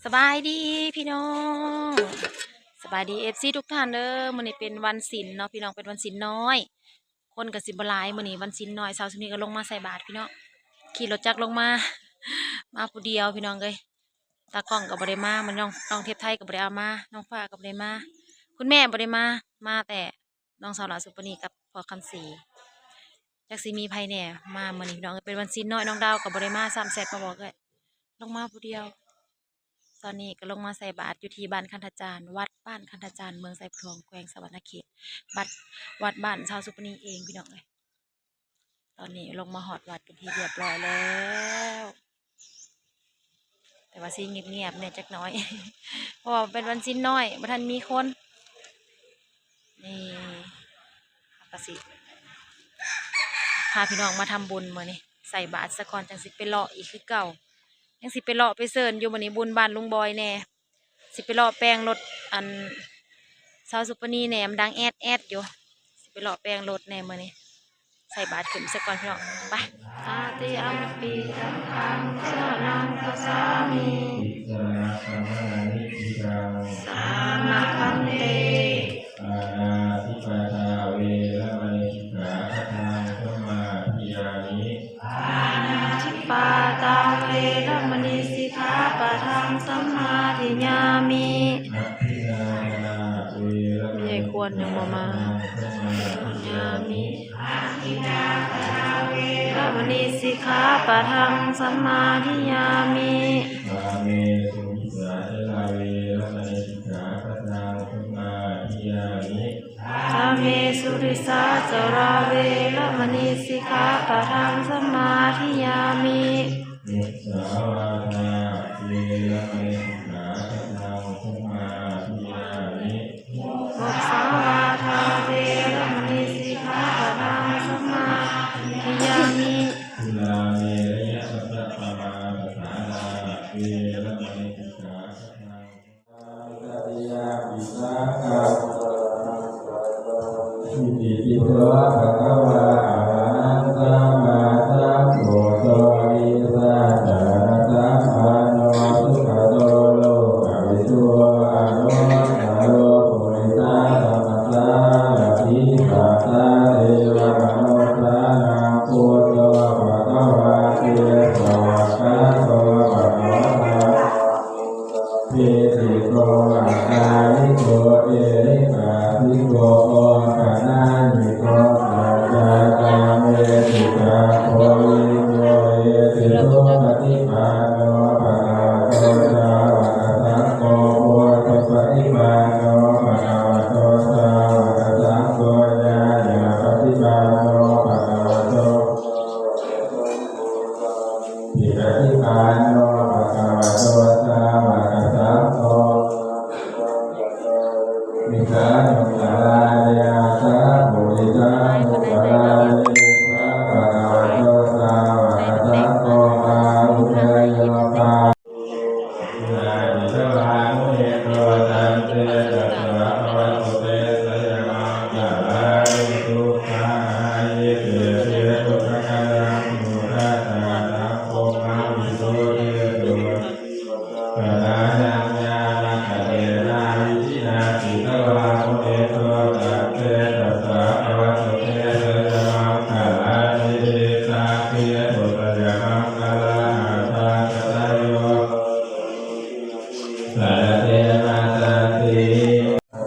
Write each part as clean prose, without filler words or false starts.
สบายดีพี่น้องสบายดีFCทุกท่านเด้อมื้อนี้เป็นวันศีลเนาะพี่น้องเป็นวันศีลน้อยคนก็สิบ่หลายมื้อนี้วันศีลน้อยเช้ามื้อนี้ก็ลงมาใส่บาตรพี่น้องขี่รถจักรลงมามาผู้เดียวพี่น้องเอ้ยตากล้องก็บ่ได้มามันน้องเทพไทยก็บ่ได้เอามาน้องฟ้าก็บ่ได้มาคุณแม่บ่ได้มาแต่น้องสาวหลานสุปนีกับพ่อคำศรีจักสิมีไผแหน่มามื้อนี้พี่น้องเอ้ยเป็นวันศีลน้อยน้องดาวก็บ่ได้มาซ้ำแซกมาบอกเลยลงมาผู้เดียว ตอนนี้ก็ลงมาใส่บาตรอยู่ที่บ้านคันธจารย์วัดบ้านคันธจารย์เมืองไซพรองแขวงสะหวรรณเขตบัดวัดบ้านชาวสุปนีเองพี่น้องเลยตอนนี้ลงมาหอดวัดเป็นที่เรียบร้อยแล้ว แต่ว่าซีเงียบๆเนี่ยจักหน้อย เพราะว่าเป็นวันสิ้นน้อยบ่ทันมีคนนี่กสิพาพี่น้องมาทำบุญมื้อนี้ใส่บาตรสะก่อนจังสิไปเลาะอีกคือเก่ายังสิไปเลาะไปเซิร์นอยู่มื้อนี้บุญบ้านลุงบอยแน่สิไปเลาะแปลงรถอันชาวสุปนีแหนมดังแอดอยู่สิไปเลาะแปลงรถแหนมมื้อนี้ใส่บาตรขึ้นซะก่อนพี่น้องไปอาติอัมปีสังฆังสรณังคัจฉามิสามาคันเตอาณาทิปตาเวรมณีสิกขาปะทังสมาธิยามิอาณาทิปาตาเวรมณีสิกขาปะทังสมาธิยามิอภินานาเวรมณีควรยังบ่มาญามิอาทินาตาเวรมณีสิกขาปะทังสมาธิยามิกาเมสุมิสาจลาเวรมณีสิกขาปะทังสมาธิยามิกาเมสุริสาจราเวรมณีสิกขาปะทังสมาธิยามิมุสาวาทาเวรมณีสิกขาปะทังสมาธิยามิมุสาวาทาเวรมณีสิกขาปะทังสมาธิยามิทุลาเมระยะสัพพะปะมาปะทานาเวรมณีสิกขาปะทังตติยาปิสาขะอิติปิโสภะคะวะอะระหังสัมมาสัมพุทโธวิสัชฌะสัมปันโนสุขโตโลกวิทูอนุตตโรปุริสาธัมมัสสาทิปัสสะเทวมโนสานังพุทโธภะคะวะเตสวะคาโตภะคะวะเทติโกอัตตานิโกเอริกาทิโกโอคานานิโกปัจจาตาเมติกาโควิโยเอติโตปฏิปันโนภะคะวะโตสาวกสังโฆโพธิปฏิปันโนภะคะวะโตสาวกสังโฆญาณปฏิปันโนภะคะวะโตอิปฏิปันโนภะคะวะโตสาวกสังโฆมิกาโนตาลายาสาบุริสามุปาราเยภะคะวะโตสาวกสังโฆอาหุเทโยปานานิสวานุเอโตตันเตตัสสะภะวะโตเตสยมังกะลาลิทุกขาเยเตเตตุกขะนังมุราตานังโคมาวิโสเทตุปะทานังญาณกะเตนะวิชินาติตวามุเอโตตันเตตัสสะภะวะโตเตสยมังกะลาลิสาเกตุสยมังกะลาหะทากะตะโยสัตเตนะสัตติ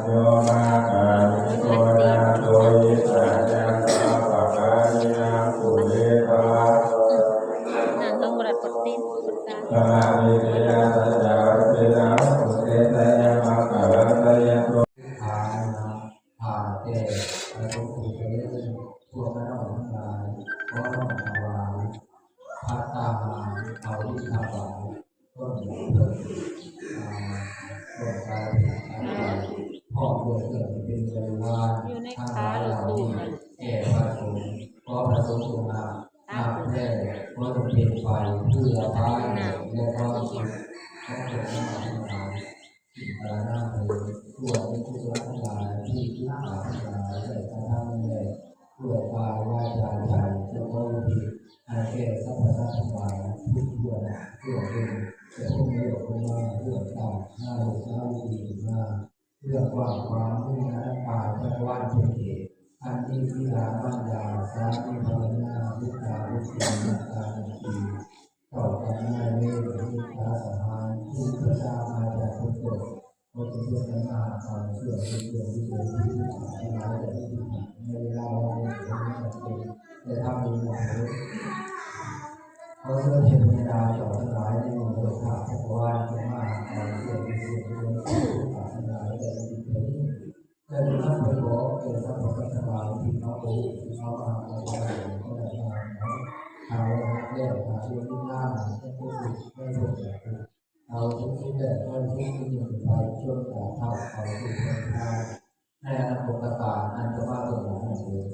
โยมาคามิโกนาโตยิสัจจังสัพพะกายังปุเรภวะนางต้องบรัดปฏิปตาสมาธิเตนะสัจจะวัตเตนะปุเตสยมังกะลาตะยะโตทานผ่าเตะและทุกข์เกิดพวกเราทั้งหลายก็ต้องถวายพัตตาหารเอาที่ถวายต้นเกิดต้นกายพ่อเกิดเป็นบริวารอยู่ในทั้งหขาลายเหล่าหรือตูดนี้แก่พระสงฆ์ก็พระสงฆ์ทรงนำแท้ก็ต้องเป็นไฟเพื่อพายและความสุขของพวกเราทั้งหลายการนั่งเลยตัวเป็นผู้รักทั้งหลายที่ทุกข์ทั้งหลายได้กระทำเลยตัวกายวาจาใจจะก็วิธีอาแก่สัพพะทั้งหลายทุกข์เพื่อเรื่องแต่พวกนี้ มาเรื่องต่างหน้าลูกน้าลูกดีมาเรื่องกว้างความมุ่งนั้นป่าจักรวาลเป็นเหตุอันที่พิลาบัญญาสามีภรรยาลูกตาลูกศิษย์ลูกตาลูกศิษย์ต่อกันหน้าเวทลูกตาสหายผู้พระเจ้ามาจากคนเกิดเราจะเพื่อนมาความเชื่อที่เกิดที่เกิดที่ที่ที่มาจากที่ในเวลาวันนี้แต่ถ้ามีหมายเขาเชื่อเทวดาต่อทั้งหลายในโลกธาตุจักรวาลจะมาความเชื่อที่เกิดที่เกิดที่ทั้งหลายแต่ที่เกิดแต่ที่ท่านไปบอกเกิดสัพพะทั้งหลายที่เขาโอ้เขามาเอาไว้ก็ได้มาเอาเรื่องหาเรื่องที่หน้าไม่พูดไม่พูดแบบเอาทุกที่แต่ก็ทุกที่หนึ่งไปช่วยแต่เท่าเอาทุกคนได้ในอนาคตการอันจะมาตรงนั้นเอง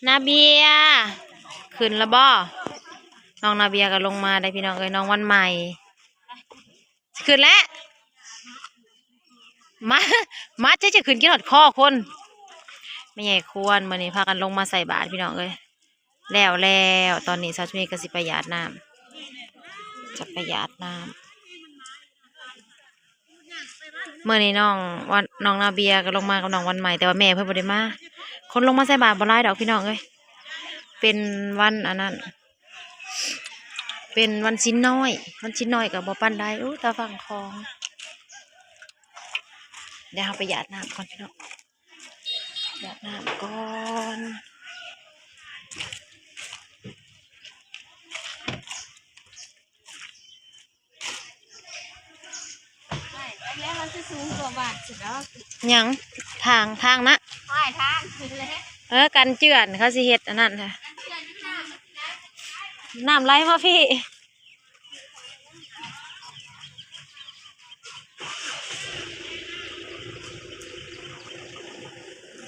นาเบียขึ้นแล้วบ่น้องนาเบียก็ลงมาได้พี่น้องเอ้ยน้องวันใหม่ขึ้นแล้วมาจะขึ้นกินหอดคอคนไม่ใหญ่ควรมื้อนี้พากันลงมาใส่บาตรพี่น้องเอ้ยแล้วตอนนี้สาวชุนีก็สิประหยัดน้ำจะประหยัดน้ำมื้อนี้น้องนาเบียก็ลงมากับน้องวันใหม่แต่ว่าแม่เพิ่นบ่ได้มาคนลงมาใส่บาตรบ่หลายดอกพี่น้องเอ้ยเป็นวันอันนั้นเป็นวันชิ้นน้อยกับบ่ปันได้ตาฝั่งคลองเดี๋ยวเราไปหยาดน้ำก่อนพี่น้องหยาดน้ำก่อนแล้วมันจะสูงกว่าบาทสุดแล้ว ยังทางนะ ห้อยทางขึ้นเลย กันเจือนเขาสิเฮ็ดอันนั้นค่ะน้ำไหลมาพี่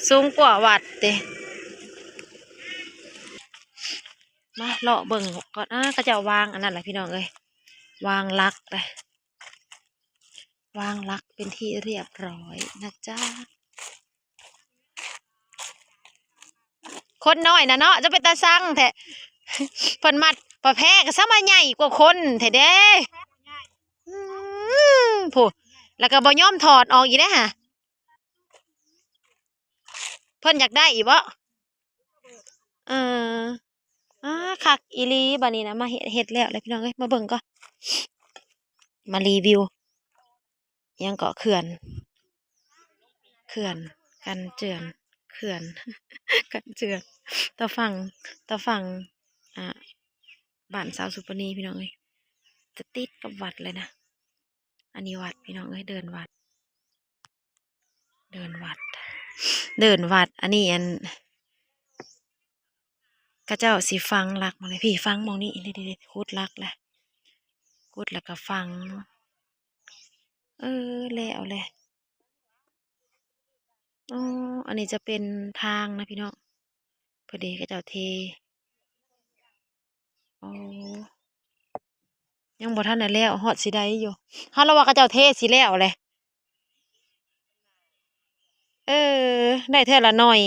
สูงกว่าวัดเด้มาเลาะเบิ่งก่อนก็จะวางอันนั้นแหละพี่น้องเอ้ยวางลักเลยวางลักเป็นที่เรียบร้อยนะจ๊ะคนน้อยนะเนาะจะเป็นตาสั่งแท้เพิ่นมัดปลาแพะก็ซะมาใหญ่กว่าคนแท้เด้ผู้แล้วก็บ่ยอมถอดออกอีกเด้ฮะเพิ่นอยากได้อีกบ่ คักอีหลีบัดนี้นะมาเฮ็ดแล้วเลยพี่น้องเอ้ยมาเบิ่งก่อนมารีวิวอิหยังเกาะเขื่อนกันเจือนเขื่อน กันเจือนตะฝั่งอ่าบ้านสาวสุปนีพี่น้องเอ้ยจะติดกับวัดเลยนะอันนี้วัดพี่น้องเอ้ยเดินวัด เดินวัด อันนี้อันก็เจ้าสิฟังรักมาเลยพี่ฟังมองนี่ดิคูดรักแหละคูดแล้วก็ฟังแล้วแหละอ๋ออันนี้จะเป็นทางนะพี่น้องพอดีก็เจ้าเทอ๋อยังบ่ทันได้แล้วฮอดสิได้อยู่เฮาละว่าก็เจ้าเทสิแล้วแหละได้เท่าละหน่อย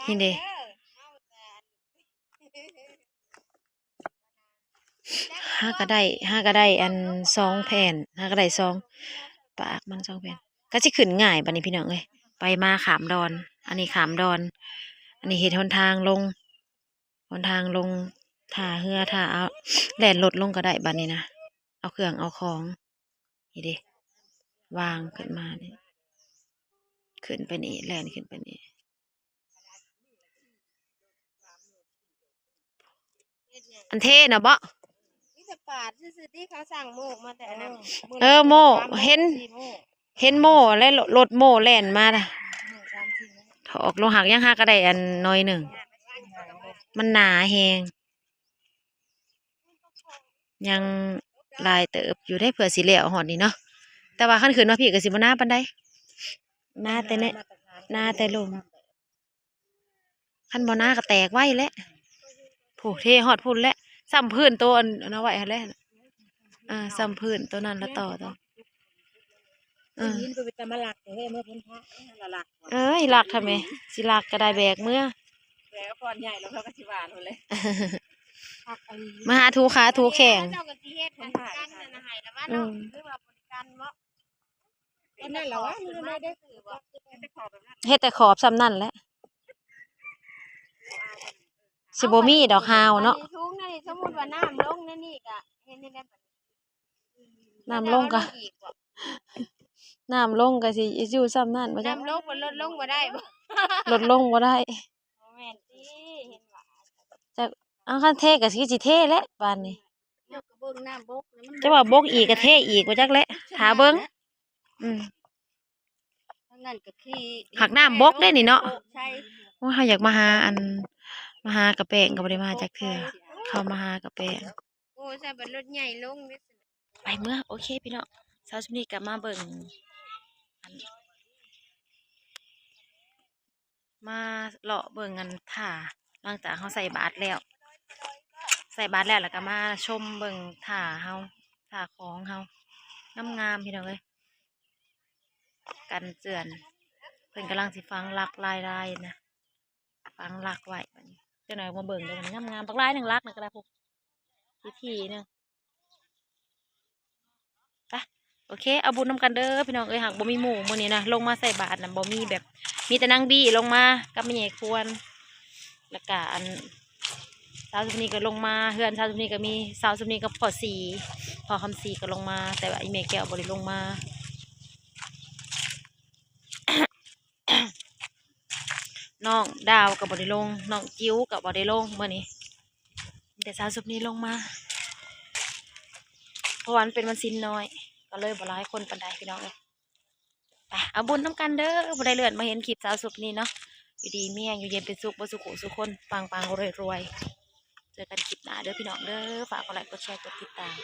นี่เด้ห้าก็ได้อัน2 แผ่นห้าก็ได้2 ปากมัน2 แผ่นก็สิขึ้นง่ายบัดนี้พี่น้องเอ้ยไปมาขามดอน อันนี้ขามดอน อันนี้เฮ็ดหนทางลงท่าเรือท่าเอาแล่นรถลงก็ได้บัดนี้นะเอาเครื่องเอาของนี่เด้วางขึ้นมานี่ขึ้นไปนี่แล่นขึ้นไปนี่อันเท่นะบ่ นี่จะปาดซื่อๆที่เขาสั่งโมกมาแต่อันนั้น โม่เห็นโม่และรถโม่แล่นมาน่ะถอกลงหักยังหักก็ได้อันน้อยหนึ่งมันหนาแฮงยังลายเติบอยู่ได้เผื่อสิแล้วหอดนี่เนาะแต่ว่าขั้นขึ้นมาพี่ก็สิบ่หน้าปานใดหน้าแต่เนี่ยหน้าแต่ลมขั้นบ่หน้าก็แตกไว้แล้วผู้เทฮอดพุ่นแล้วซ้ำพื้นตัวอันเอาไว้หั่นแหละซ้ำพื้นตัวนั้นแล้วต่อยินไปจะมาหลักเฮ้ยเมื่อพ้นพระละหลัก หลักทำไมสิหลักก็ได้แบกเมื่อ แล้วก่อนใหญ่แล้วเขาก็สิบานหมดเลย มาหาทูขาทูแข่ง เจ้าก็สิเฮ็ดกันนะให้ละว่าเนาะหรือว่าบริการเนาะก็นั่นแหละวะมือไม่ได้ถือว่าไปขอแบบนั้น เฮ็ดแต่ขอบซ้ำนั่นแหละสิบ่มีดอกฮาวเนาะ ทุกนั่นนี่สมมุติว่าน้ำลงนั่นนี่ก็เห็นได้แบบ น้ำลงก็สิอยู่ซ้ำนั่นบ่จ๊ะ น้ำลงบ่ลดลงบ่ได้บ่ ลดลงบ่ได้ แม่นติเห็นว่า จักเอาคันเทก็สิเทแหละปานนี้ เจ้าก็เบิ่งน้ำบกแล้วมัน จะว่าบกอีกก็เทอีกบ่จักแหละหาเบิ่งทั้งนั้นก็คือ หักน้ำบกได้นี่เนาะ ใช่ ว่าเฮาอยากมาหากระแปงก็บ่ได้มาจักเทื่อเข้ามาหากระแปง โอ้ใช่บัดรถใหญ่ลงนี่สิ ไปเมื่อโอเคพี่น้องเช้าชุนี้ก็มาเบิ่งมาเลาะเบิ่งกันท่าหลังจากเฮาใส่บาตรแล้วแล้วก็มาชมเบิ่งท่าเฮาท่าของเฮางามๆพี่น้องเอ้ยกันเจือนเพิ่นกำลังสิฟังลักลายๆนะฟังลักไว้บัดนี้จังหน่อยมาเบิ่งเด้อมันงามๆบักลายหนึงลักนึงก็ได้พวกทีๆนึงไปโอเคเอาบุญนำกันเด้อพี่น้องเอ้ยหากบ่มีหมู่มื้อนี้นะลงมาใส่บาตรน่ะบ่มีแบบมีแต่นางบี้ลงมากับแม่ใหญ่ควรแล้วก็อันสาวสุนีก็ลงมาเฮือนสาวสุนีก็มีสาวสุนีกับพ่อสีพ่อคำสีก็ลงมาแต่ว่าอีเมแก้วบ่ได้ลงมา น้องดาวกับบอดี้ลงน้องจิ้วกับบอดี้ลงเมื่อนี้แต่สาวสุดนี้ลงมาเพราะวันเป็นวันสิ้นน้อยก็เลยบ่ร้ายคนปันใดพี่น้องเลยไปเอาบุญน้ำกันเด้อบ่ได้เลื่อนมาเห็นคลิปสาวสุดนี้เนาะอยู่ดีเมี่ยงอยู่เย็นเป็นสุขบ่สุขสุขคนปังรวยเจอกันคลิปหน้าเด้อพี่น้องเด้อฝากกดไลค์กดแชร์กดติดตาม